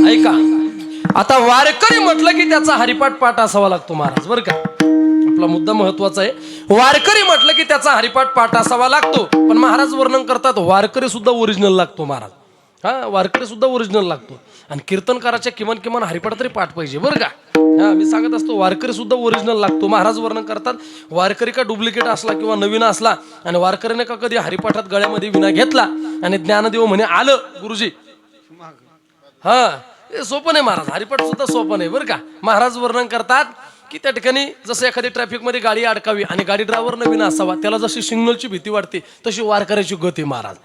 ऐका, आता वारकरी म्हटलं की त्याचा हरिपाठ पाठ असावा लागतो महाराज, बरं का. आपला मुद्दा महत्वाचा आहे. वारकरी म्हटलं की त्याचा हरिपाठ पाठ असावा लागतो. पण महाराज वर्णन करतात वारकरी सुद्धा ओरिजिनल लागतो महाराज. हा, वारकरी सुद्धा ओरिजिनल लागतो. आणि कीर्तनकाराच्या किमान किमान हरिपाठ तरी पाठ पाहिजे, बरं का. हा, मी सांगत असतो वारकरी सुद्धा ओरिजिनल लागतो. महाराज वर्णन करतात वारकरी का डुप्लिकेट असला किंवा नवीन असला आणि वारकरीने का कधी हरिपाठात गळ्यामध्ये विना घेतला आणि ज्ञानदेव म्हणे आलं गुरुजी, हा सोपं नाही महाराज. हरिपाठ सुद्धा सोपं नाही, बरं का. महाराज वर्णन करतात की त्या ठिकाणी जसं एखादी ट्रॅफिकमध्ये गाडी अडकावी आणि गाडी ड्रायव्हर नवीन असावा, त्याला जशी सिग्नलची भीती वाटते तशी वारकऱ्याची गती महाराज.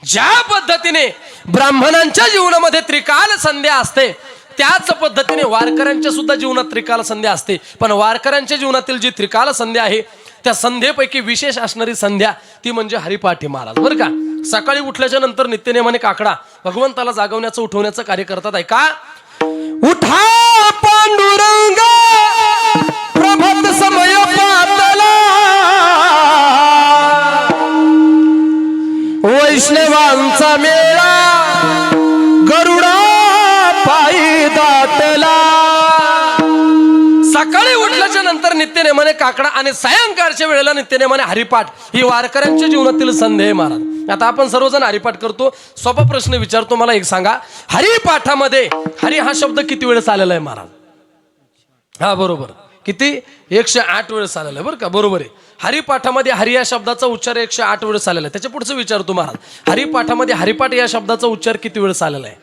ज्या पद्धतीने ब्राह्मणांच्या जीवनामध्ये त्रिकाल संध्या असते त्याच पद्धतीने वारकऱ्यांच्या सुद्धा जीवनात त्रिकाल संध्या असते. पण वारकऱ्यांच्या जीवनातील जी त्रिकाल संध्या आहे त्या संध्येपैकी विशेष असणारी संध्या ती म्हणजे हरिपाठ महाराज, बरं का. सकाळी उठल्याच्या नंतर नित्यनेमाने काकडा भगवंताला जागवण्याचं उठवण्याचं कार्य करतात. ऐका, उठा पांडुरंग प्रभात समय पातला, वैष्णवांचा मेळा गरुडा पायी दाटला. सकाळी उठल्याच्या नंतर नित्यनेमाने काकडा आणि सायंकाळच्या वेळेला नित्यनेमाने हरिपाठ ही वारकऱ्यांच्या जीवनातील संधी आहे महाराज. आता आपण सर्वजण हरिपाठ करतो. सोपा प्रश्न विचारतो, मला एक सांगा, हरिपाठामध्ये हरी हा शब्द किती वेळेस आलेला आहे महाराज? हा बरोबर, किती? 108 वेळेस आलेला आहे, बरं का. बरोबर आहे. हरिपाठामध्ये हरी या शब्दाचा उच्चार 108 वेळेस आलेला आहे. त्याच्या पुढचं विचारतो महाराज, हरिपाठामध्ये हरिपाठ या शब्दाचा उच्चार किती वेळेस आलेला आहे?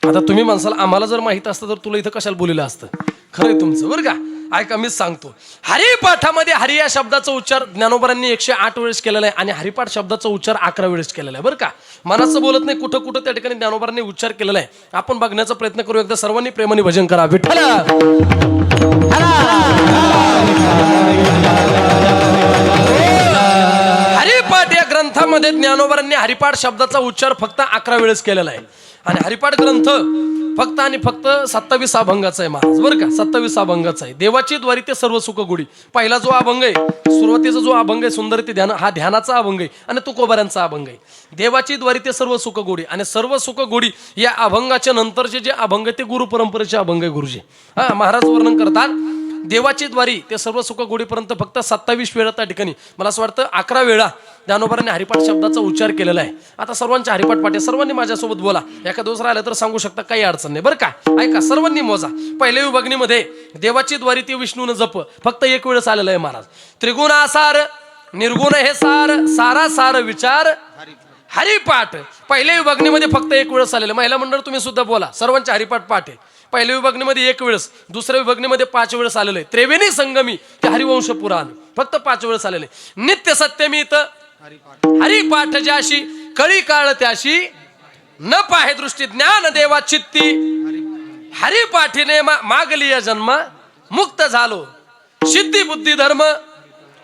आता तुम्ही म्हणसाल आम्हाला जर माहित असतं तर तुला इथं कशाला बोललेलं असतं. खरंय तुमचं, बरं का. ऐका, मीच सांगतो. हरिपाठामध्ये हरी या शब्दाचा उच्चार ज्ञानोबरांनी 108 वेळेस केलेला आहे आणि हरिपाठ शब्दाचा उच्चार 11 वेळेस केलेला आहे, बरं का. मनाचं बोलत नाही, कुठं कुठं त्या ठिकाणी ज्ञानोबरांनी उच्चार केलेला आहे. आपण बघण्याचा प्रयत्न करू. एकदा सर्वांनी प्रेमाने भजन करा. विठ्ठल हरिपाठ या ग्रंथामध्ये ज्ञानोबरांनी हरिपाठ शब्दाचा उच्चार फक्त 11 वेळेस केलेला आहे. आणि हरिपाठ ग्रंथ फक्त आणि फक्त 27 अभंगाचा आहे महाराज, बरं का. 27 अभंगाचा आहे. देवाची द्वारी ते सर्व सुख गोडी पहिला जो अभंग आहे, सुरुवातीचा जो अभंग आहे सुंदर ते ध्यान, हा ध्यानाचा अभंग आहे आणि तुकोबाऱ्यांचा अभंग आहे. देवाची द्वारी ते सर्व सुख गोडी आणि सर्व सुख गोडी या अभंगाच्या नंतरचे जे अभंग आहे ते गुरु परंपरेचे अभंग आहे गुरुजी. हा, महाराज वर्णन करतात देवाची द्वारी ते सर्व सुख गोडीपर्यंत फक्त 27 वेळा त्या ठिकाणी, मला असं वाटतं 11 वेळा ज्ञानोबरांनी हरिपाठ शब्दाचा उच्चार केलेला आहे. आता सर्वांच्या हरिपाठ पाठे सर्वांनी माझ्यासोबत बोला. एका दुसरा आलं तर सांगू शकता, काही अडचण नाही, बरं का. ऐका, सर्वांनी मोजा. पहिल्या विभागणीमध्ये देवाची द्वारी ते विष्णून जप फक्त 1 वेळेस आलेला आहे महाराज. त्रिगुण आसार निर्गुण हे सार सारा सार विचार हरिपाठ पहिल्या विभागणीमध्ये फक्त 1 वेळेस आलेलं. महिला मंडळ तुम्ही सुद्धा बोला. सर्वांच्या हरिपाठ पाठ आहे. पहिल्या विभागणीमध्ये 1 वेळेस, दुसऱ्या विभागणीमध्ये 5 वेळेस आलेलं आहे. त्रिवेणी संगमी ते हरिवंश पुराण फक्त 5 वेळेस आलेले. नित्य सत्यमित हरिपाठ ज्याशी कळी काळ त्याशी न पाहे दृष्टी ज्ञान देवा चित्ती हरिपाठीने मागली या जन्मा मुक्त झालो सिद्धी बुद्धी धर्म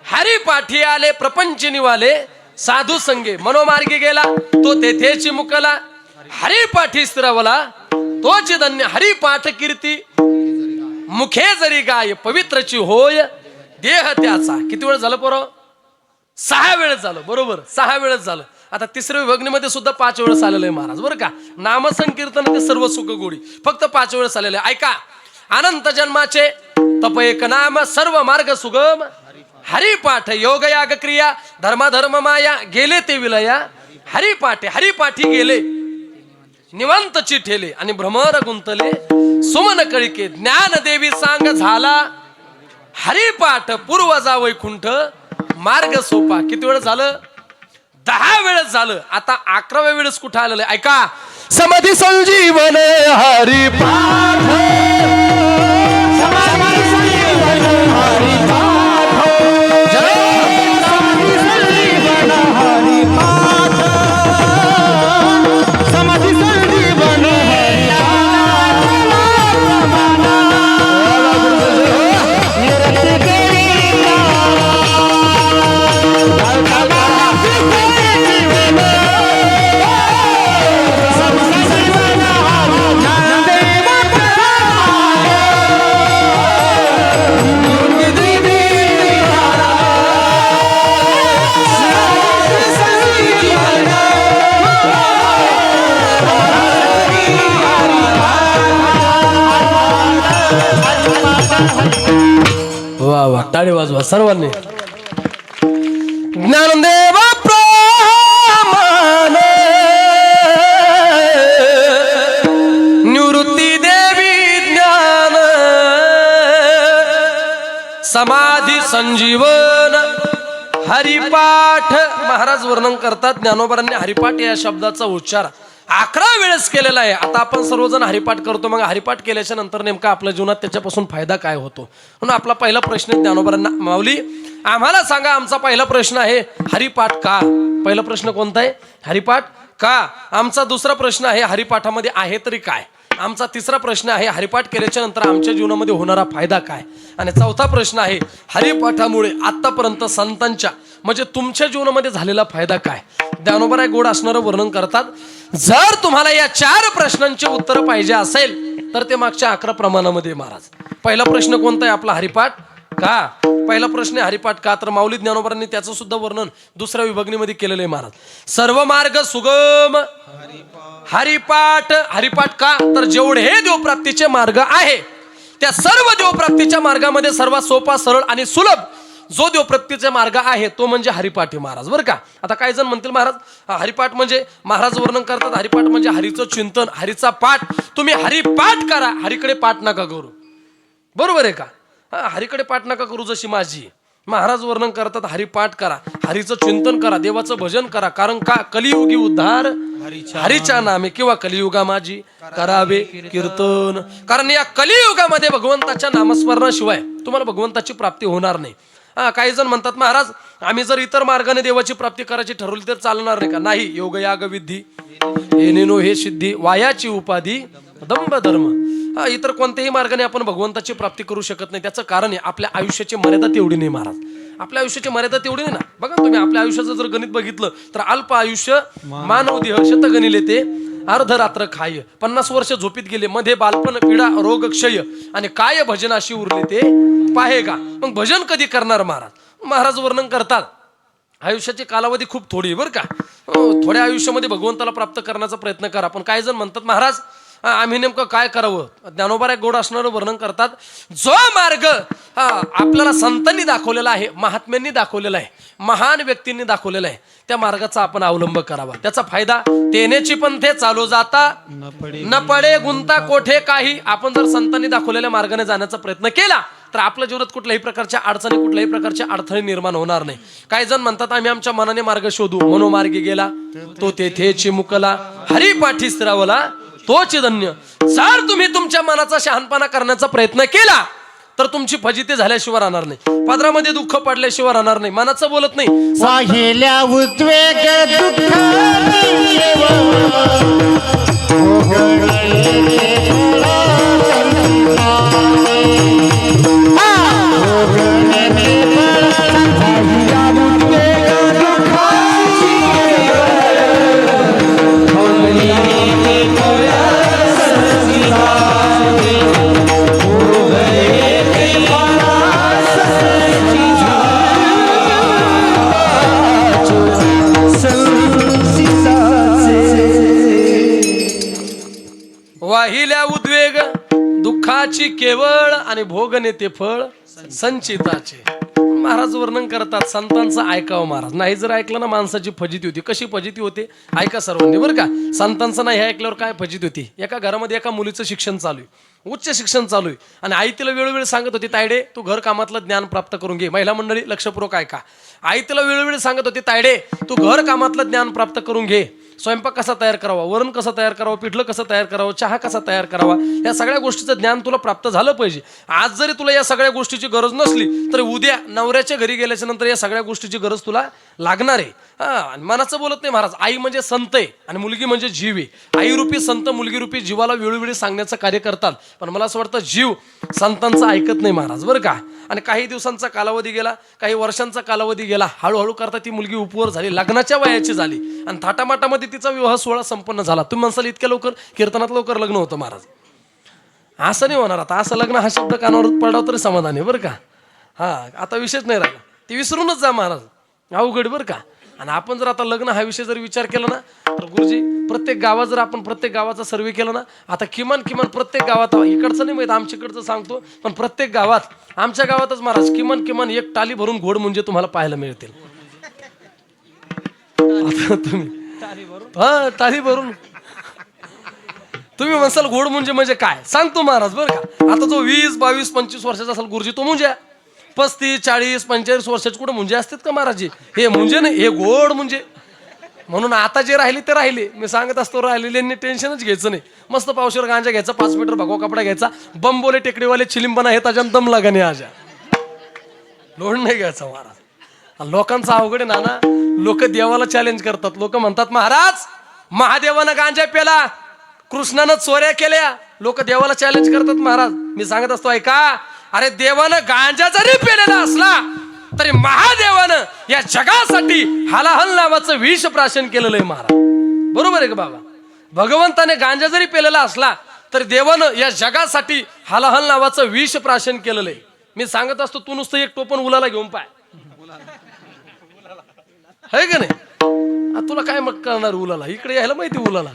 हरिपाठी आले प्रपंच निवाले साधू संगे मनोमार्गी गेला तो तेथेची मुकला हरिपाठी स्थिरावला तोच धन्य हरिपाठ कीर्ती मुखे जरी गाय पवित्रची होय देह त्याचा. किती वेळ झालं पोरं? 6 वेळेस झालं, बरोबर. 6 वेळेस झालं. आता तिसऱ्या विभागणीमध्ये सुद्धा 5 वेळेस आलेलं आहे महाराज, बरं का. नामसंकीर्तन ते सर्व सुख गोडी फक्त 5 वेळेस आलेलं आहे. ऐका, अनंत जन्माचे तप एक नाम सर्व मार्ग सुगम हरिपाठ योग याग क्रिया धर्माधर्म माया गेले ते विलया हरिपाठे हरिपाठी गेले निवांतची ठेले आणि भ्रमर गुंतले सुमन कळिके ज्ञान देवी सांग झाला हरिपाठ पूर्वजा वैकुंठ मार्ग सोपा. किती वेळ झालं? 10 वेळेस झालं. आता 11व्या वेळेस कुठं आलेलं आहे? ऐका, समाधी संजीवन हरिपाठ समाधी संजीवन हरिपाठ समाधी संजीवन हरिपाठ समाधी संजीवन वा वा, टाळी वाजवा सर्वांनी. ज्ञानदेव प्रमाण निवृत्ती देवी ज्ञान समाधी संजीवन हरिपाठ. महाराज वर्णन करतात ज्ञानोबांनी हरिपाठ या शब्दाचा उच्चार 11 वेळेस केलेला आहे. आता आपण सर्वजण हरिपाठ करतो, मग हरिपाठ केल्याच्या नंतर नेमका आपल्या जीवनात त्याच्यापासून फायदा काय होतो. म्हणून आपला पहिला प्रश्न ज्ञानोबांना, माऊली आम्हाला सांगा, आमचा पहिला प्रश्न आहे हरिपाठ का. पहिला प्रश्न कोणता आहे? हरिपाठ का. आमचा दुसरा प्रश्न आहे हरिपाठामध्ये आहे तरी काय. आमचा तिसरा प्रश्न आहे हरिपाठ केल्याच्या नंतर आमच्या जीवनामध्ये होणारा फायदा काय. आणि चौथा प्रश्न आहे हरिपाठामुळे आतापर्यंत संतांच्या म्हणजे तुमच्या जीवनामध्ये झालेला फायदा काय. ज्ञानोबा गोड असणारं वर्णन करतात. जर तुम्हाला या 4 प्रश्नांची उत्तर पाहिजे असेल तर ते मागच्या 11 प्रमाणामध्ये महाराज. पहिला प्रश्न कोणता आहे आपला? हरिपाठ का. पहिला प्रश्न आहे हरिपाठ का. तर माऊली ज्ञानोबांनी त्याचं सुद्धा वर्णन दुसऱ्या विभागणीमध्ये केलेलं आहे महाराज. सर्व मार्ग सुगम हरिपाठ. हरिपाठ का. तर जेवढे देवप्राप्तीचे मार्ग आहे त्या सर्व देवप्राप्तीच्या मार्गामध्ये सर्वात सोपा, सरळ आणि सुलभ जो देवप्राप्तीचा मार्ग आहे तो म्हणजे हरिपाठ महाराज. बरं का. आता काही जण म्हणतील महाराज हरिपाठ म्हणजे, महाराज वर्णन करतात हरिपाठ म्हणजे हरीचं चिंतन, हरीचा पाठ. तुम्ही हरिपाठ करा, हरीकडे पाठ नका करू. बरोबर आहे का. हरीकडे पाठ नका करू जशी माझी. महाराज वर्णन करतात हरिपाठ करा, हरीचं चिंतन करा, देवाचं भजन करा. कारण का कलियुगी उद्धार हरीच्या नामे किंवा कलियुगा माझी करावे कीर्तन. कारण या कलियुगामध्ये भगवंताच्या नामस्मरणाशिवाय तुम्हाला भगवंताची प्राप्ती होणार नाही. काही जण म्हणतात महाराज आम्ही जर इतर मार्गाने देवाची प्राप्ती करायची ठरवली तर चालणार नाही का. नाही. योग याग विधी येणेनो हे सिद्धी वायाची उपाधी दंभ धर्म. इतर कोणत्याही मार्गाने आपण भगवंताची प्राप्ती करू शकत नाही. त्याचं कारण आहे आपल्या आयुष्याची मर्यादा तेवढी नाही महाराज. आपल्या आयुष्याची मर्यादा तेवढी नाही ना. बघा तुम्ही आपल्या आयुष्याचं जर गणित बघितलं तर अल्प आयुष्य मानव देह शतगणिले ते अर्धरात्र खाय. 50 वर्ष झोपीत गेले, मध्ये बालपण पीडा रोग क्षय आणि काय भजनाशी उरले ते पाहे का. मग भजन कधी करणार महाराज. महाराज वर्णन करतात आयुष्याची कालावधी खूप थोडी बरं का. थोड्या आयुष्यामध्ये भगवंताला प्राप्त करण्याचा प्रयत्न करा. पण काही जण म्हणतात महाराज आम्ही नेमकं काय करावं. ज्ञानोबा गोड असणारं वर्णन करतात जो मार्ग आपल्याला संतांनी दाखवलेला आहे, महात्म्यांनी दाखवलेला आहे, महान व्यक्तींनी दाखवलेला आहे, त्या मार्गाचा आपण अवलंब करावा. त्याचा फायदा तेनेची पंथे चालू जाता न पडे गुंता कोठे काही. आपण जर संतांनी दाखवलेल्या मार्गाने जाण्याचा प्रयत्न केला तर आपल्या जीवनात कुठल्याही प्रकारच्या अडचणी, कुठल्याही प्रकारच्या अडथळे निर्माण होणार नाही. काही जण म्हणतात आम्ही आमच्या मनाने मार्ग शोधू, मनोमार्गी गेला तो तेथे चिमुकला, हरिपाठी स्थिरावला तोच धन्य. जर तुम्ही तुमच्या मनाचा शहाणपणा करण्याचा प्रयत्न केला तर तुमची फजिती झाल्याशिवाय राहणार नाही, पदरामध्ये दुःख पडल्याशिवाय राहणार नाही. मनाचं बोलत नाही. वाहिल्या उद्वेग वाहिल्या उद्वेग दुःखाची केवळ आणि भोगने ते फळ संचिताचे. महाराज वर्णन करतात संतांचं ऐकावं महाराज. नाही जर ऐकलं ना माणसाची फजिती होती. कशी फजिती होते ऐका सर्वांनी बरं का. संतांचं नाही हे ऐकल्यावर काय फजिती होती. एका घरामध्ये एका मुलीचं शिक्षण चालू आहे, उच्च शिक्षण चालू आहे आणि आई तिला वेळोवेळी सांगत होती तायडे तू घर कामातलं ज्ञान प्राप्त करून घे. महिला मंडळी लक्षपूर्वक ऐका. आई तिला वेळोवेळी सांगत होती तायडे तू घर कामातलं ज्ञान प्राप्त करून घे. स्वयंपाक कसा तयार करावा, वरण कसं तयार करावं, पिठलं कसं तयार करावं, चहा कसा तयार करावा, या सगळ्या गोष्टीचं ज्ञान तुला प्राप्त झालं पाहिजे. आज जरी तुला या सगळ्या गोष्टीची गरज नसली तरी उद्या नवऱ्याच्या घरी गेल्याच्या नंतर या सगळ्या गोष्टीची गरज तुला लागणार आहे. मनाचं बोलत नाही महाराज. आई म्हणजे संत आहे आणि मुलगी म्हणजे जीव आहे. आई रूपी संत मुलगी रूपी जीवाला वेळोवेळी सांगण्याचं कार्य करतात. पण मला असं वाटतं जीव संतांचं ऐकत नाही महाराज बरं का. आणि काही दिवसांचा कालावधी गेला, काही वर्षांचा कालावधी गेला, हळूहळू करता ती मुलगी उपवर झाली, लग्नाच्या वयाची झाली आणि थाटामाटामध्ये तिचा विवाह सोहळा संपन्न झाला. तुम्ही म्हणसाल इतक्या लवकर कीर्तनात लवकर लग्न होतं महाराज. असं नाही होणार. आता असं लग्न हा शब्द कानावर पडावं तरी समाधान आहे बरं का. आता विषयच नाही राहिला, ती विसरूनच जा महाराज. अवघड बरं का. आणि आपण जर आता लग्न हा विषय जर विचार केला ना तर गुरुजी प्रत्येक गावात जर आपण प्रत्येक गावाचा सर्वे केला ना, आता किमान प्रत्येक गावात, इकडचं नाही माहित आमच्याकडचं सांगतो, पण प्रत्येक गावात आमच्या गावातच महाराज किमान एक टाली भरून घोड म्हणजे तुम्हाला पाहायला मिळतील. आता तुम्ही हा टाली भरून तुम्ही म्हणसाल घोड म्हणजे काय सांगतो महाराज बरं का. आता जो 20, 22, 25 वर्षाचा असेल गुरुजी तो मुंजे, 35, 40, 45 वर्षाचे कुठे मुंजे असतात का महाराजी? हे मुंजे नाही, हे गोड मुंजे. म्हणून आता जे राहिले ते राहिले. मी सांगत असतो राहिलेल्यांनी टेन्शनच घ्यायचं नाही. मस्त पावशेर गांजा घ्यायचा, 5 मीटर भगवा कपडा घ्यायचा, बंबोले टेकडीवाले चिलिंबना हे ताजम दम लगाने आजा, लोड नाही घ्यायचा महाराज. लोकांचा अवघड आहे ना, लोक देवाला चॅलेंज करतात. लोक म्हणतात महाराज महादेवानं गांजा पेला, कृष्णानं चोऱ्या केल्या, लोक देवाला चॅलेंज करतात महाराज. मी सांगत असतो ऐका, अरे देवानं गांजा जरी पेलेला असला तरी महादेवानं या जगासाठी हलाहल नावाचं विष प्राशन केलेलं आहे महाराज. बरोबर आहे का बाबा? भगवंताने गांजा जरी पेलेला असला तरी देवानं या जगासाठी हलाहल नावाचं विष प्राशन केलेलं आहे. मी सांगत असतो तू नुसतं एक टोपण उलाला घेऊन पाय, है का नाही? तुला काय मग करणार उलाला, इकडे यायला माहिती उलाला.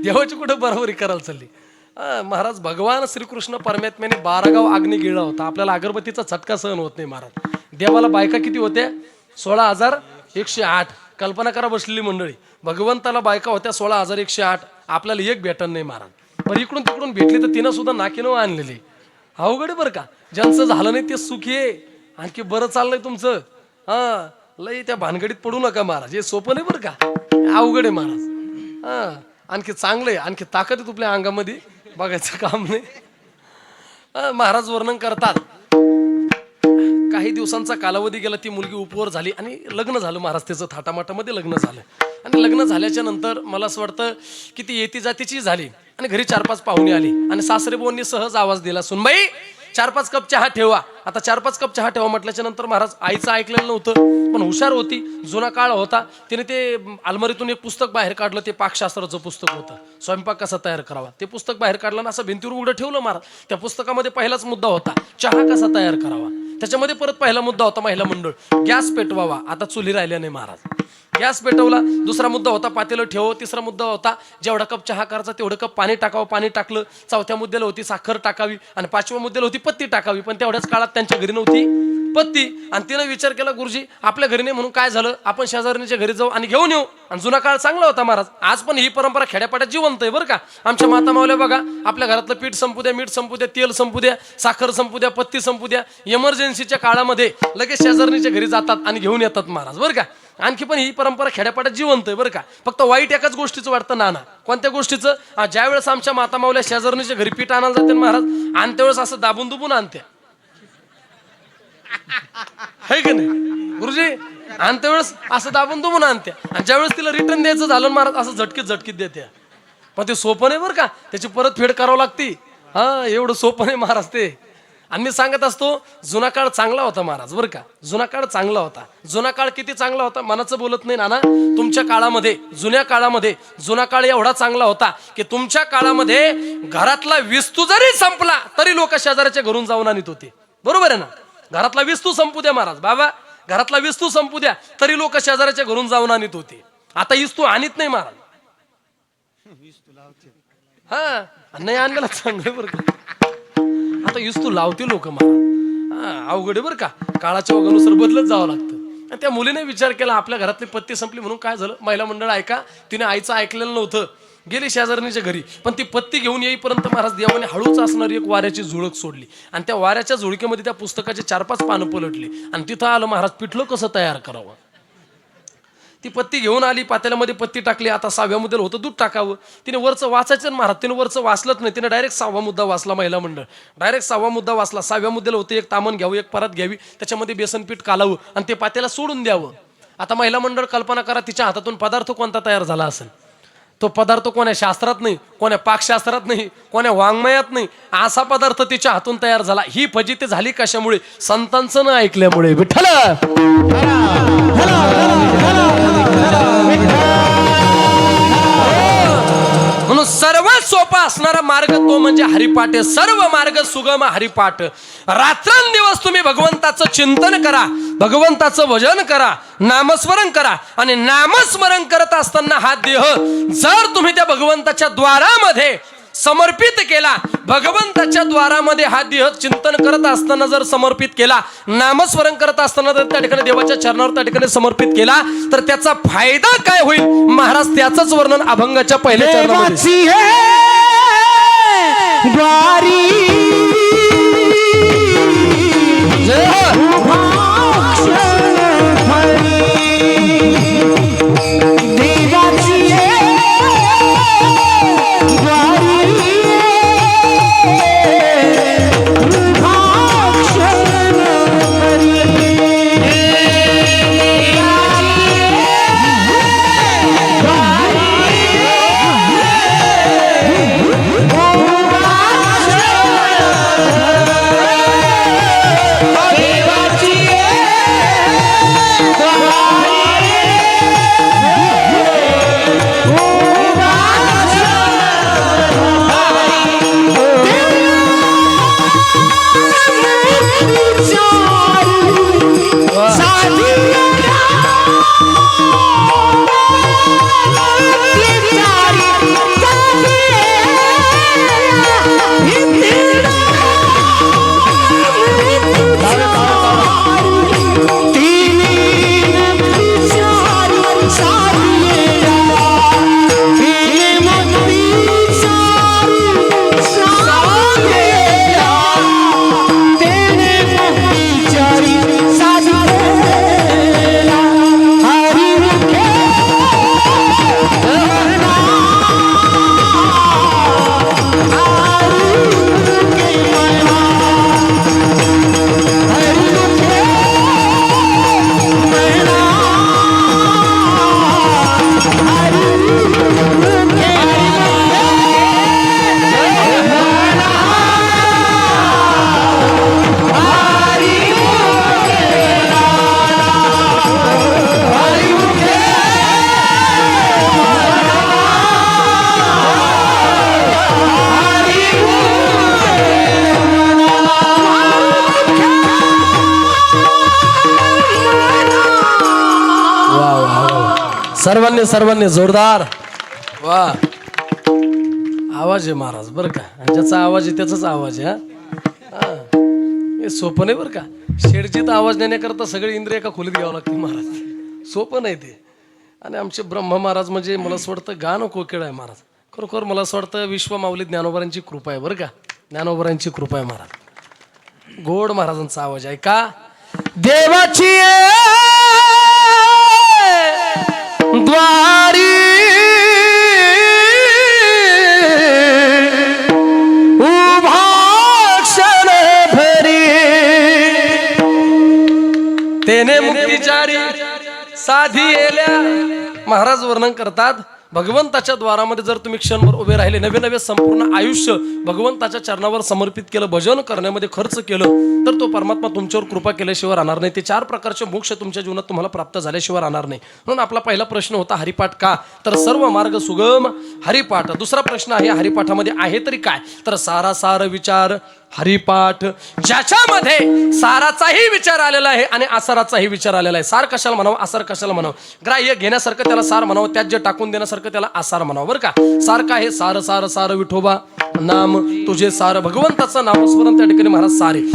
देवाची कुठे बरोबरी करायला चालली. महाराज भगवान श्रीकृष्ण परमात्म्याने 12 गाव अग्नी गिळला होता. आपल्याला अगरबत्तीचा झटका सहन होत नाही महाराज. देवाला बायका किती होत्या? 16,108. कल्पना करा बसलेली मंडळी. भगवंताला बायका होत्या 16,108. आपल्याला एक भेटन नाही महाराज. पण इकडून तिकडून भेटली तर तिनं सुद्धा नाकीनं आणलेली. अवघड बरं का. ज्यांचं झालं नाही ते सुखी आहे, आणखी बरं चाललंय तुमचं. हा लई त्या भानगडीत पडू नका महाराज, हे सोपं नाही बरं का, अवघड आहे महाराज. हा आणखी चांगलं आहे, आणखी ताकद आहे तुपल्या अंगामध्ये, बघायचं काम नाही. महाराज वर्णन करतात, काही दिवसांचा कालावधी गेला, ती मुलगी उपवर झाली आणि लग्न झालं महाराज. त्याचं थाटामाटामध्ये लग्न झालं. आणि लग्न झाल्याच्या नंतर मला असं वाटतं की ती येती जातीची झाली आणि घरी 4-5 पाहुणे आली आणि सासरेबुवांनी सहज आवाज दिला, सुनबाई 4-5 कप चहा ठेवा. आता 4-5 कप चहा ठेवा म्हटल्याच्या नंतर महाराज आईचं ऐकलेलं नव्हतं, पण हुशार होती, जुना काळ होता. तिने ते अलमारीतून एक पुस्तक बाहेर काढलं. ते पाकशास्त्राचं पुस्तक होतं, स्वयंपाक कसा तयार करावा. ते पुस्तक बाहेर काढलं ना असं भिंतीवर उघडं ठेवलं महाराज. त्या पुस्तकामध्ये पहिलाच मुद्दा होता चहा कसा तयार करावा. त्याच्यामध्ये परत पहिला मुद्दा होता महिला मंडळ, गॅस पेटवावा. आता चुली राहिल्या नाही महाराज, गॅस पेटवला. दुसरा मुद्दा होता पातेलं ठेव. तिसरा मुद्दा होता जेवढा कप चहा करायचा तेवढं कप पाणी टाकावं, पाणी टाकलं. चौथ्या मुद्द्याला होती साखर टाकावी आणि 5व्या मुद्द्याला होती पत्ती टाकावी. पण तेवढ्याच काळात त्यांच्या घरी नव्हती पत्ती. आणि तिनं विचार केला, गुरुजी आपल्या घरी नाही म्हणून काय झालं, आपण शेजारणीच्या घरी जाऊ आणि घेऊन येऊ. आणि जुना काळ चांगला होता महाराज. आज पण ही परंपरा खेड्यापाड्यात जिवंत आहे बरं का. आमच्या माता मावल्या बघा, आपल्या घरातलं पीठ संपू द्या, मीठ संपू द्या, तेल संपू द्या, साखर संपू द्या, पत्ती संपू द्या, इमर्जन्सीच्या काळामध्ये लगेच शेजारणीच्या घरी जातात आणि घेऊन येतात महाराज बरं का. आणखी पण ही परंपरा खेड्यापाड्यात जिवंत आहे बरं का. फक्त वाईट एकाच गोष्टीचं वाटतं नाना. कोणत्या गोष्टीचं? ज्या वेळेस आमच्या माता मावल्या शेजारणीच्या घरी पीठ आणायला जाते महाराज, आणि त्यावेळेस असं दाबून दुबून आणत्या, है की नाही गुरुजी? आणि त्यावेळेस असं दाबून दुबून आणत्या. आणि ज्यावेळेस तिला रिटर्न द्यायचं झालं महाराज असं झटकीत देत्या. पण ते सोपं नाही बरं का, त्याची परत फेड करावं लागते. हा एवढं सोपं नाही महाराज ते. आणि मी सांगत असतो जुना काळ चांगला होता महाराज बरं का. जुना काळ चांगला होता. जुना काळ किती चांगला होता मनाचं बोलत नाही नाना. तुमच्या काळामध्ये, जुन्या काळामध्ये जुना काळ एवढा चांगला होता की तुमच्या काळामध्ये घरातला विस्तू जरी संपला तरी लोक शेजाऱ्याच्या घरून जाऊन आणत होते. बरोबर आहे ना? घरातला विस्तू संपू द्या महाराज, बाबा घरातला विस्तू संपू द्या तरी लोक शेजाऱ्याच्या घरून जाऊन आणत होते. आता विस्तू आणत नाही महाराज. हा नाही आणलेला चांगलं बरं का. आता युस्तू लावते लोक महाराज. अवघड आहे बरं का. काळाच्या ओघानुसार बदलत जावं लागतं. त्या मुलीने विचार केला आपल्या घरातली पत्ती संपली म्हणून काय झालं, महिला मंडळ ऐका, तिने आईचं ऐकलेलं नव्हतं, गेली शेजारणीच्या घरी. पण ती पत्ती घेऊन येईपर्यंत महाराज देवाने हळूच असणारी एक वाऱ्याची झुळक सोडली आणि त्या वाऱ्याच्या झुळकीमध्ये त्या पुस्तकाचे 4-5 पानं पलटली आणि तिथं आलं महाराज पिठलं कसं तयार करावं. ती पत्ती घेऊन आली, पातेल्यामध्ये पत्ती टाकली. आता 6व्या मुद्द्याला होतं दूध टाकावं. तिने वरचं वाचायचं महाराज, तिने वरचं वाचलंच नाही. तिने डायरेक्ट 6वा मुद्दा वाचला. महिला मंडळ डायरेक्ट 6वा मुद्दा वाचला. 6व्या मुद्द्याला होतं एक तामण घ्यावं, एक परात घ्यावी, त्याच्यामध्ये बेसन पीठ कालावं आणि ते पातेला सोडून द्यावं. आता महिला मंडळ कल्पना करा, तिच्या हातातून पदार्थ कोणता तयार झाला असेल. तो पदार्थ कोण्या शास्त्रात नाही, कोण्या पाकशास्त्रात नाही, कोण्या वाङ्मयात नाही, असा पदार्थ तिच्या हातून तयार झाला. ही फजिती झाली कशामुळे? संतांचं न ऐकल्यामुळे. विठ्ठल म्हणून सर्वात सोपा असणारा मार्ग तो म्हणजे हरिपाठ आहे. सर्व मार्ग सुगम हरिपाठ. रात्रंदिवस तुम्ही भगवंताचं चिंतन करा, भगवंताचं भजन करा, नामस्मरण करा. आणि नामस्मरण करत असताना हा देह जर तुम्ही त्या भगवंताच्या द्वारामध्ये समर्पित केला, भगवंताच्या द्वारामध्ये हा देह चिंतन करत असताना जर समर्पित केला, नामस्मरण करत असताना जर त्या ठिकाणी देवाच्या चरणावर त्या ठिकाणी समर्पित केला, तर त्याचा फायदा काय होईल महाराज त्याचंच वर्णन अभंगाच्या पहिल्या चरणामध्ये. सर्वांनी जोरदार वा. आवाज आहे महाराज बरं का, आणि ज्याचा आवाज आहे त्याचाच आवाज आहे. हा हे सोपं नाही बरं का. शेडजीत आवाज नेण्याकरता सगळे इंद्रिय एका खोलीत घ्यावं लागते महाराज, सोपं नाही ते. आणि आमचे ब्रह्म महाराज म्हणजे मला असं वाटतं गाणं कोकिळ आहे महाराज. खरोखर मला असं वाटतं विश्वमाऊली ज्ञानोबरांची कृपा आहे बरं का, ज्ञानोबरांची कृपा आहे महाराज. गोड महाराजांचा आवाज आहे का. देवाची द्वारी उभा क्षण भरी तेने मुक्तीचारी साधी येल्या. महाराज वर्णन करतात भगवंताच्या द्वारामध्ये जर तुम्ही क्षणभर उभे राहिले, नवे नवे संपूर्ण आयुष्य भगवंताच्या चरणावर समर्पित केलं, भजन करण्यामध्ये खर्च केलं, तर तो परमात्मा तुमच्यावर कृपा केल्याशिवाय राहणार नाही. ते 4 प्रकारचे मोक्ष तुमच्या जीवनात तुम्हाला प्राप्त झाल्याशिवाय राहणार नाही. म्हणून आपला पहिला प्रश्न होता हरिपाठ का, तर सर्व मार्ग सुगम हरिपाठ. दुसरा प्रश्न आहे हरिपाठामध्ये आहे तरी काय, तर सारासार विचार हरिपाठ, ज्याच्यामध्ये साराचाही विचार आलेला आहे आणि आसाराचाही विचार आलेला आहे. सार कशाला म्हणावं, आसार कशाला म्हणावं, ग्राह्य घेण्यासारखं त्याला सार म्हणावं, त्यात जे टाकून देण्यासारखं त्याला आसार म्हणावं बरं का. सार काय आहे, सार सार सार विठोबा नाम तुझे सार, भगवंताचं नामस्मरण त्या ठिकाणी महाराज सारे.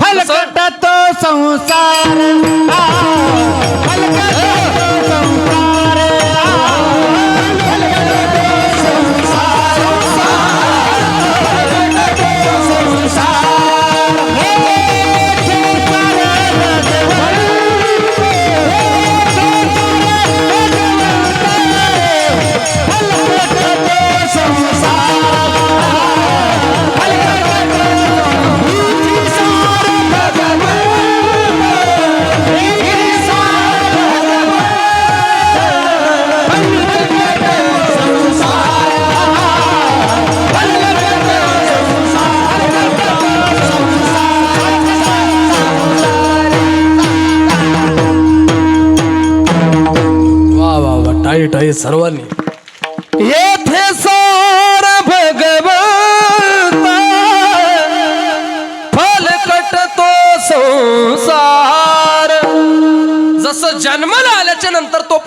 टाईट आहे सर्वांनी. येथे सार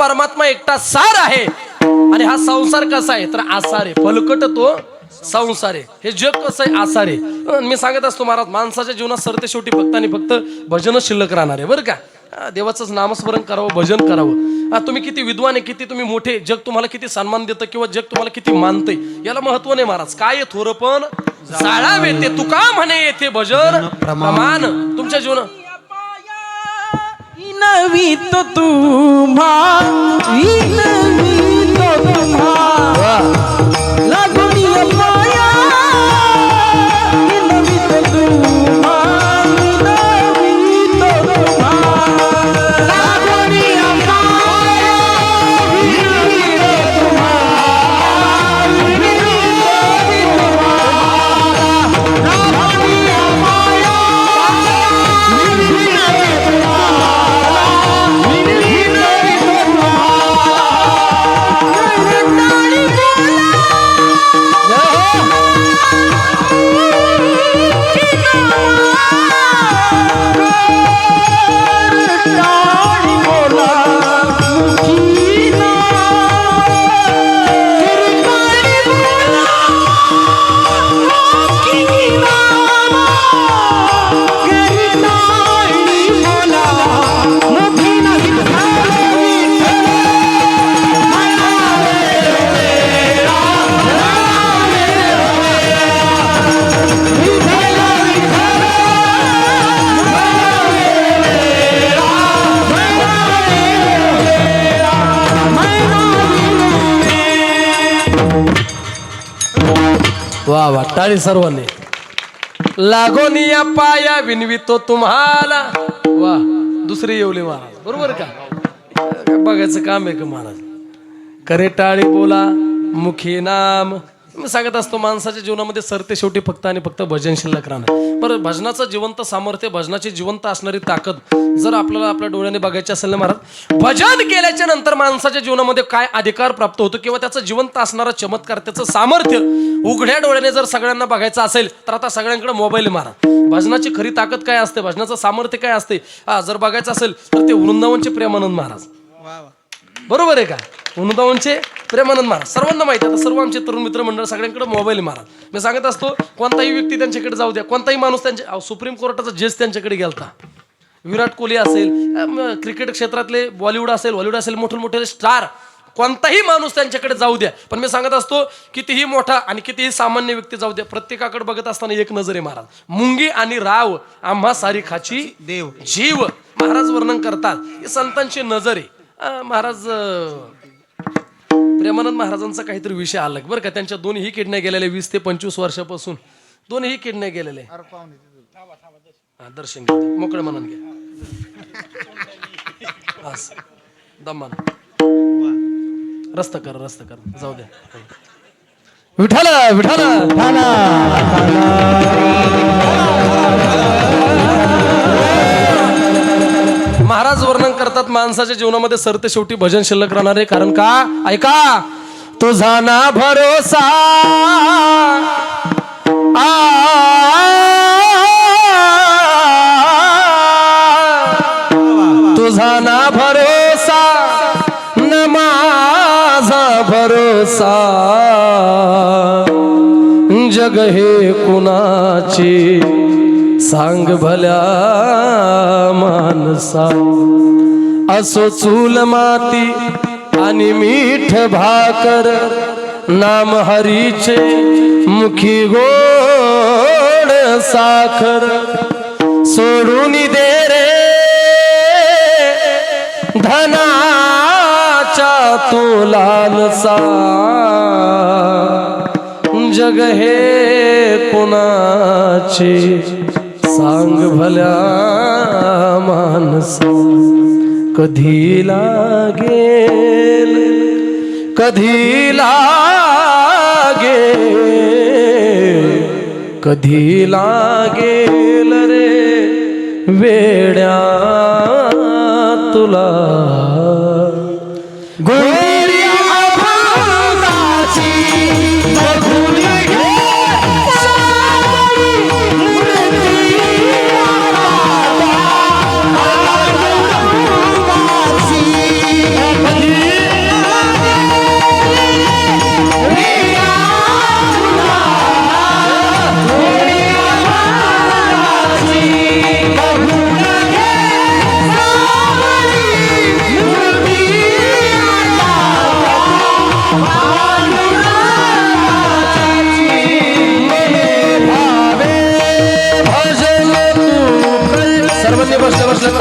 परमात्मा एकटा सार आहे आणि हा संसार कसा आहे तर आसार आहे. फलकट तो संसार आहे. हे जग कसं आहे आसार आहे. मी सांगत असतो महाराज माणसाच्या जीवनात सरते शेवटी फक्त आणि फक्त भजनच शिल्लक राहणार आहे बरं का. देवाचंच नामस्मरण करावं, भजन करावं. तुम्ही किती विद्वान आहे, किती तुम्ही मोठे, जग तुम्हाला किती सन्मान देतं किंवा जग तुम्हाला किती मानतंय याला महत्व नाही महाराज. काय थोर पण जाळावे ते तुका म्हणे येथे भजन प्रमाण. तुमच्या जीवनात विनवितो तुम्हा विनवितो तुम्हा लागोनी माया विनवितो तुम्हा विनवितो तुम्हा लागोनी माया विनवितो तुम्हा विनवितो तुम्हा लागोनी माया विनवितो वा वा टाळी सर्वांनी. लागोनिया पाया विनवितो तुम्हाला. वा दुसरी येवली महाराज बरोबर का. काय बघायचं काम आहे का महाराज. करे टाळी बोला मुखी नाम. मी सांगत असतो माणसाच्या जीवनामध्ये सरते शेवटी फक्त आणि फक्त भजन शिल्लक राहणार. बरं भजनाचं जिवंत सामर्थ्य, भजनाची जिवंत असणारी ताकद जर आपल्याला आपल्या डोळ्याने बघायची असेल ना महाराज, भजन केल्याच्या नंतर माणसाच्या जीवनामध्ये काय अधिकार प्राप्त होतो किंवा त्याचं जिवंत असणारा चमत्कार, त्याचं सामर्थ्य उघड्या डोळ्याने जर सगळ्यांना बघायचं असेल तर आता सगळ्यांकडे मोबाईल मारा. भजनाची खरी ताकद काय असते, भजनाचं सामर्थ्य काय असते जर बघायचं असेल तर ते वृंदावनचे प्रेमानंद महाराज. बरोबर आहे का. वृंदावनचे प्रेमानंद महाराज सर्वांना माहिती आहे. आता सर्व आमचे तरुण मित्र मंडळ सगळ्यांकडे मोबाईल महाराज. मी सांगत असतो कोणताही व्यक्ती त्यांच्याकडे जाऊ द्या, कोणताही माणूस त्यांच्या सुप्रीम कोर्टाचा जज त्यांच्याकडे गेलता. विराट कोहली असेल, क्रिकेट क्षेत्रातले बॉलिवूड असेल मोठे मोठे स्टार, कोणताही माणूस त्यांच्याकडे जाऊ द्या. पण मी सांगत असतो कितीही मोठा आणि कितीही सामान्य व्यक्ती जाऊ द्या, प्रत्येकाकडे बघत असताना एक नजर आहे महाराज. मुंगी आणि राव आम्हा सारी खाची देव जीव महाराज वर्णन करतात. ही संतांची नजर आहे महाराज. प्रेमानंद महाराजांचा काहीतरी विषय आला बरं का. त्यांच्या दोन्ही किडण्या गेलेले 20 ते 25 वर्षापासून दोन्ही किडण्या गेलेले. दर्शन घ्या मोकळं म्हणून घ्या दमान. रस्त कर जाऊ द्या. विठाला विठाला महाराज वर्णन करतात माणसाच्या जीवनामध्ये सरते शेवटी भजन शिल्लक राहणार आहे. कारण का ऐका, तुझा ना भरोसा तुझा ना भरोसा न माझा भरोसा जग हे कुणाची सांग भल्या मानसा. असो चूल माती आणि मीठ भाकर नाम हरीचे मुखी गोड साखर. सोडून दे रे धनाच्या तो लालसा जग हे कोणाचे सांग भल्या मानसा. कधी लागेल रे वेड्या तुला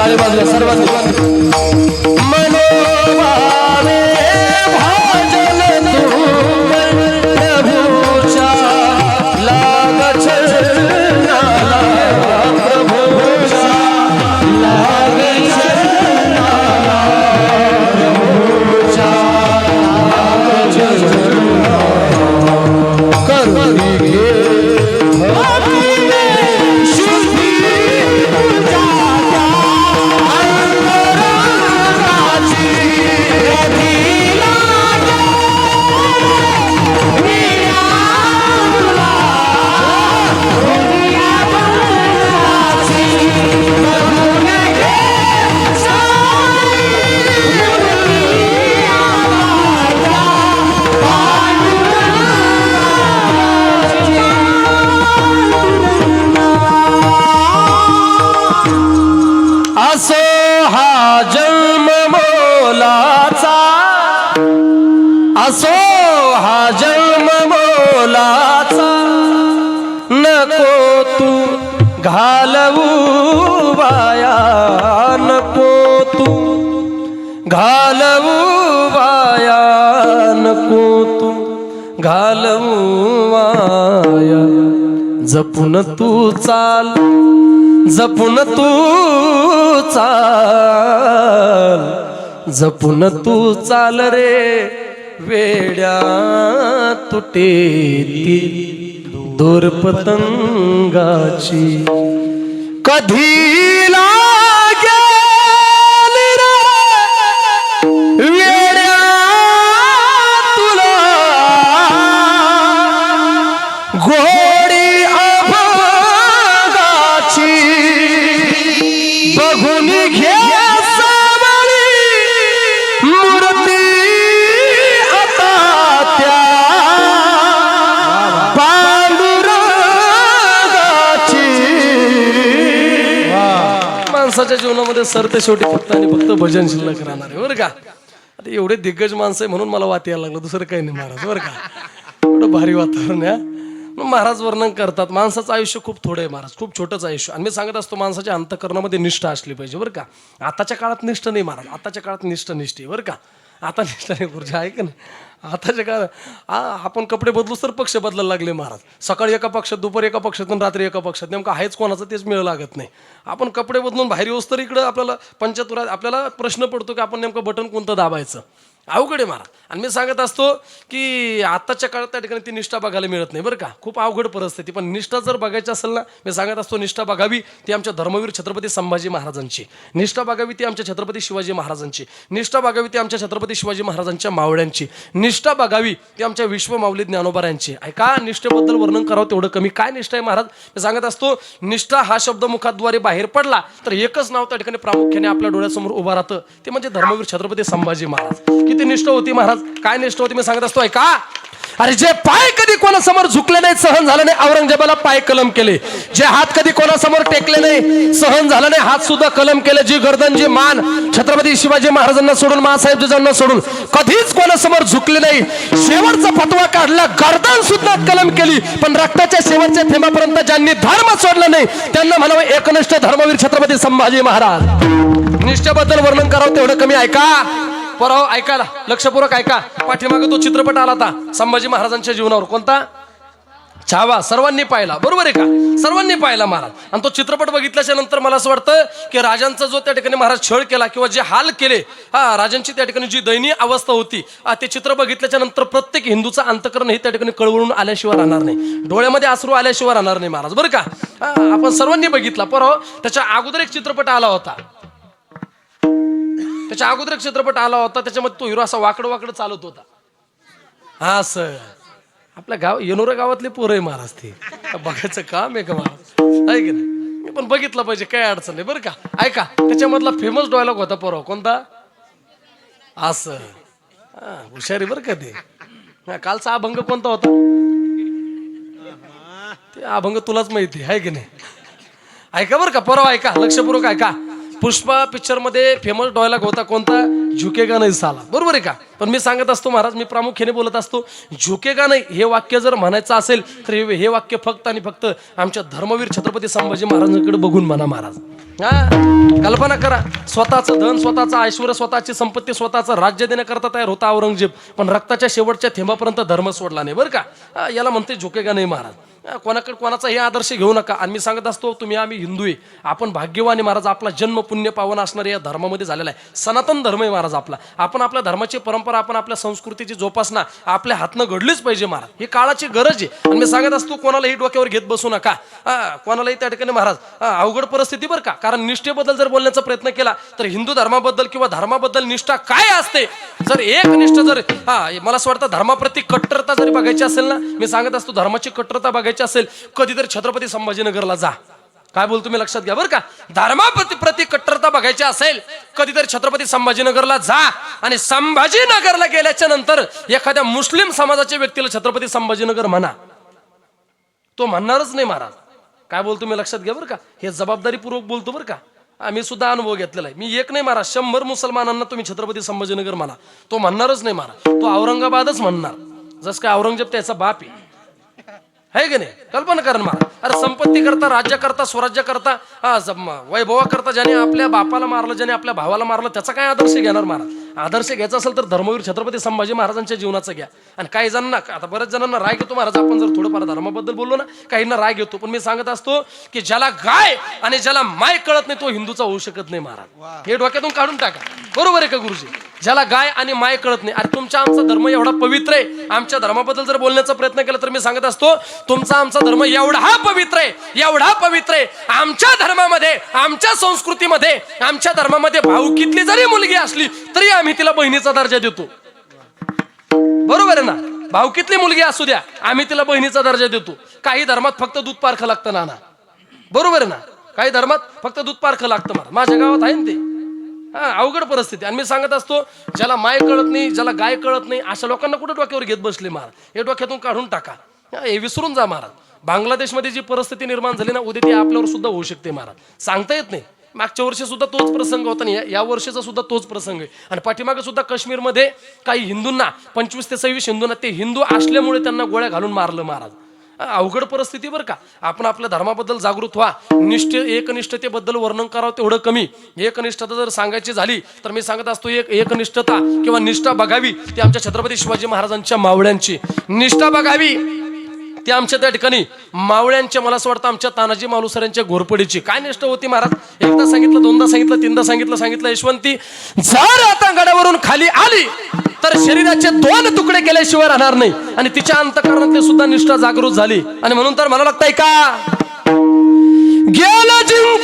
टाळी वाजवा सर्वांनी मनोभावे भाजन तू प्रभूच्या लाग चरणाला प्रभूच्या लाग चरणाला प्रभूच्या लाग चरणाला करुणी घे असो हा जन्म मोलाचा असो हा जन्म मोलाचा नको तू घालवू वाया नको तू घालवू वाया नको तू घालवू वाया जपून तू चाल जपून तू चाल जपून तू चाल रे वेड्या तुटेली दोर पतंगाची कधी लागेल रे वेड्या तुला गोडी अभंगाची बघून घे सावळी मूर्ती आता त्या पांडुरंगाची माणसाच्या जीवनामध्ये सरते शेवटी फक्त आणि फक्त भजन शिल्लक राहणार आहे बरं का. आता एवढे दिग्गज माणसं आहे म्हणून मला वाट यायला लागलं दुसरं काही नाही महाराज बरं का. एवढं भारी वातावरण आहे. महाराज वर्णन करतात माणसाचं आयुष्य खूप थोडं आहे महाराज खूप छोटंच आयुष्य आणि मी सांगत असतो माणसाच्या अंतःकरणामध्ये निष्ठा असली पाहिजे बरं का. आताच्या काळात निष्ठा नाही महाराज आताच्या काळात निष्ठा आहे बरं का. आता निष्ठा नाही गुरुजी आहे का नाही आताच्या काळात आपण कपडे बदलूच तर पक्ष बदलायला लागले महाराज. सकाळी एका पक्षात दुपारी एका पक्षात आणि रात्री एका पक्षात नेमकं आहेच कोणाचं तेच मिळू लागत नाही. आपण कपडे बदलून बाहेर येऊस तर इकडं आपल्याला पंचायत आपल्याला प्रश्न पडतो की आपण नेमकं बटन कोणतं दाबायचं अवघड आहे महाराज. आणि मी सांगत असतो की आताच्या काळात त्या ठिकाणी ती निष्ठा बघायला मिळत नाही बरं का. खूप अवघड परिस्थिती पण निष्ठा जर बघायची असेल ना मी सांगत असतो निष्ठा बघावी ती आमच्या धर्मवीर छत्रपती संभाजी महाराजांची निष्ठा बघावी ती आमच्या छत्रपती शिवाजी महाराजांची निष्ठा बघावी ती आमच्या छत्रपती शिवाजी महाराजांच्या मावळ्यांची निष्ठा बघावी ती आमच्या विश्वमाऊली ज्ञानोबारांची. ऐका निष्ठेबद्दल वर्णन करावं तेवढं कमी. काय निष्ठा आहे महाराज मी सांगत असतो निष्ठा हा शब्द मुखाद्वारे बाहेर पडला तर एकच नाव त्या ठिकाणी प्रामुख्याने आपल्या डोळ्यासमोर उभा राहतं ते म्हणजे धर्मवीर छत्रपती संभाजी महाराज. किती निष्ठा होती महाराज काय निष्ठा होती मी सांगत असतो ऐका. अरे जे पाय कधी कोणासमोर झुकले नाही सहन झालं नाही औरंगजेबाला पाय कलम केले. जे हात कधी कोणासमोर टेकले नाही सहन झालं नाही हात सुद्धा कलम केले. जी गर्दन जी मान छत्रपती शिवाजी महाराजांना सोडून मासाहेब जिजाऊंना सोडून कधीच कोणासमोर झुकले नाही. शेवटचा फतवा काढला गर्दन सुद्धा कलम केली पण रक्ताच्या शेवटच्या थेंबापर्यंत ज्यांनी धर्म सोडला नाही त्यांना म्हणावं एकनिष्ठ धर्मवीर छत्रपती संभाजी महाराज. निष्ठेबद्दल वर्णन करावं तेवढं कमी. ऐका परवा ऐकायला लक्षपूर्वक ऐका. पाठीमागे तो चित्रपट आला होता संभाजी महाराजांच्या जीवनावर कोणता छावा सर्वांनी पाहिला बरोबर आहे का सर्वांनी पाहिला महाराज. आणि तो चित्रपट बघितल्याच्या नंतर मला असं वाटतं की राजांचा जो त्या ठिकाणी महाराज छळ केला किंवा जे हाल केले राजांची त्या ठिकाणी जी दयनीय अवस्था होती ते चित्र बघितल्याच्या नंतर प्रत्येक हिंदूचा अंतकरण हे त्या ठिकाणी कळवळून आल्याशिवाय राहणार नाही डोळ्यामध्ये अश्रू आल्याशिवाय राहणार नाही महाराज बरं का. आपण सर्वांनी बघितला परवा त्याच्या अगोदर एक चित्रपट आला होता त्याच्या अगोदर एक चित्रपट आला होता त्याच्यामध्ये तो हिरो असा वाकडं वाकडं चालत होता. हा सर आपल्या गाव येनोरा गावातले पोरं आहे महाराज ते बघायचं काम आहे का महाराज आहे की नाही. मी पण बघितलं पाहिजे काय अडचण नाही बरं का. ऐका त्याच्यामधला फेमस डायलॉग होता परवा कोणता असं हुशारी बरं का ते. कालचा अभंग कोणता होता ते अभंग तुलाच माहिती आहे की नाही. ऐका बरं का परवा ऐका लक्षपूर्वक ऐका. पुष्पा पिक्चर मध्ये फेमस डायलॉग होता कोणता झुकेगा नाही साला बरोबर आहे का. पण मी सांगत असतो महाराज, मी प्रामुख्याने बोलत असतो, झुकेगा नाही हे वाक्य जर म्हणायचं असेल तर हे वाक्य फक्त आणि फक्त आमच्या धर्मवीर छत्रपती संभाजी महाराजांकडे बघून म्हणा महाराज. हा, कल्पना करा, स्वतःचं धन, स्वतःचं ऐश्वर, स्वतःची संपत्ती, स्वतःचं राज्य देण्याकरता तयार होता औरंगजेब, पण रक्ताच्या शेवटच्या थेंबापर्यंत धर्म सोडला नाही बरं का. याला म्हणते झुकेगा नाही महाराज. कोणाकडे कोणाचा हे आदर्श घेऊ नका. आणि मी सांगत असतो, आम्ही हिंदू आहे, आपण भाग्यवान आहे महाराज. आपला जन्म पुण्य पावन असणाऱ्या या धर्मामध्ये झालेला आहे. सनातन धर्म आहे महाराज आपला. आपण आपल्या धर्माची परंपरा, आपण आपल्या संस्कृतीची जोपासना आपल्या हातनं घडलीच पाहिजे महाराज. ही काळाची गरज आहे. आणि मी सांगत असतो, कोणालाही डोक्यावर घेत बसू नका. कोणालाही त्या ठिकाणी महाराज अवघड परिस्थिती बरं का. कारण निष्ठेबद्दल जर बोलण्याचा प्रयत्न केला तर हिंदू धर्माबद्दल किंवा धर्माबद्दल निष्ठा काय असते, जर एक निष्ठा जर मला असं वाटतं धर्माप्रती कट्टरता जरी बघायची असेल ना, मी सांगत असतो धर्माची कट्टरता बघायची असेल, कधीतरी छत्रपती संभाजीनगरला जा. काय बोलतो मी लक्षात घ्या बरं का. धर्माप्रती कट्टरता बघायची असेल, कधीतरी छत्रपती संभाजीनगरला जा. आणि संभाजीनगरला गेल्याच्या नंतर एखाद्या मुस्लिम समाजाच्या व्यक्तीला छत्रपती संभाजीनगर म्हणा, तो म्हणणारच नाही महाराज. काय बोलतो मी लक्षात घ्या बरं का. हे जबाबदारीपूर्वक बोलतो बरं का. आम्ही सुद्धा अनुभव घेतलेला आहे. मी एक नाही महाराज, 100 मुसलमानांना तुम्ही छत्रपती संभाजीनगर म्हणा, तो म्हणणारच नाही महाराज. तो औरंगाबादच म्हणणार. जस काय औरंगजेब त्याचा बाप आहे की नाही. कल्पना करा महाराज. अरे संपत्ती करता, राज्य करता, स्वराज्य करता, वैभवा करता, ज्याने आपल्या बापाला मारलं, ज्याने आपल्या भावाला मारलं, त्याचा काय आदर्श घेणार महाराज. आदर्श घ्यायचा असेल तर धर्मवीर छत्रपती संभाजी महाराजांच्या जीवनाचा घ्या. आणि काही जणांना, आता बऱ्याच जणांना राग येतो महाराज, आपण जर थोडंफार धर्माबद्दल बोललो ना, काहींना राग येतो. पण मी सांगत असतो की ज्याला गाय आणि ज्याला माय कळत नाही तो हिंदूचा होऊ शकत नाही महाराज. हे डोक्यातून काढून टाका. बरोबर आहे का गुरुजी. ज्याला गाय आणि माय कळत नाही. अरे तुमचा आमचा धर्म एवढा पवित्र आहे. आमच्या धर्माबद्दल जर बोलण्याचा प्रयत्न केला तर मी सांगत असतो, तुमचा आमचा धर्म एवढा पवित्र आहे, एवढा पवित्र आहे. आमच्या धर्मामध्ये, आमच्या संस्कृतीमध्ये, आमच्या धर्मामध्ये भाऊकीतली जरी मुलगी असली तरी आम्ही तिला बहिणीचा दर्जा देतो. बरोबर आहे ना. भाऊकीतली मुलगी असू द्या, आम्ही तिला बहिणीचा दर्जा देतो. काही धर्मात फक्त दूध पारखं लागतं नाना. बरोबर आहे ना. काही धर्मात फक्त दूध पारखं लागतं मला. माझ्या गावात आहे ना ते. अवघड परिस्थिती. आणि मी सांगत असतो, ज्याला माय कळत नाही, ज्याला गाय कळत नाही, अशा लोकांना कुठे डोक्यावर घेत बसले महाराज. हे डोक्यातून काढून टाका. हे विसरून जा महाराज. बांगलादेशमध्ये जी परिस्थिती निर्माण झाली ना, उद्या ती आपल्यावर सुद्धा होऊ शकते महाराज. सांगता येत नाही. मागच्या वर्षी सुद्धा तोच प्रसंग होता आणि या वर्षीचा सुद्धा तोच प्रसंग आहे. आणि पाठीमागे सुद्धा काश्मीरमध्ये काही हिंदूंना, 25 ते 26 हिंदूंना, ते हिंदू असल्यामुळे त्यांना गोळ्या घालून मारलं महाराज. अवघड परिस्थिती बरं का. आपण आपल्या धर्माबद्दल जागृत व्हा. एकनिष्ठतेबद्दल वर्णन करावं तेवढं कमी. एकनिष्ठता जर सांगायची झाली तर मी सांगत असतो, एकनिष्ठता किंवा निष्ठा बघावी ती आमच्या छत्रपती शिवाजी महाराजांच्या मावळ्यांची. निष्ठा बघावी ती आमच्या त्या ठिकाणी मावळ्यांच्या, मला असं वाटतं आमच्या तानाजी मालुसऱ्यांच्या घोरपडीची. काय निष्ठा होती महाराज. एकदा सांगितलं, दोनदा सांगितलं, तीनदा सांगितलं, यशवंती जर आता गडावरून खाली आली तर शरीराचे 2 तुकडे केल्याशिवाय राहणार नाही. आणि तिच्या अंतःकरणातली सुद्धा निष्ठा जागृत झाली. आणि म्हणून तर मला लागतंय का, गेला जिंक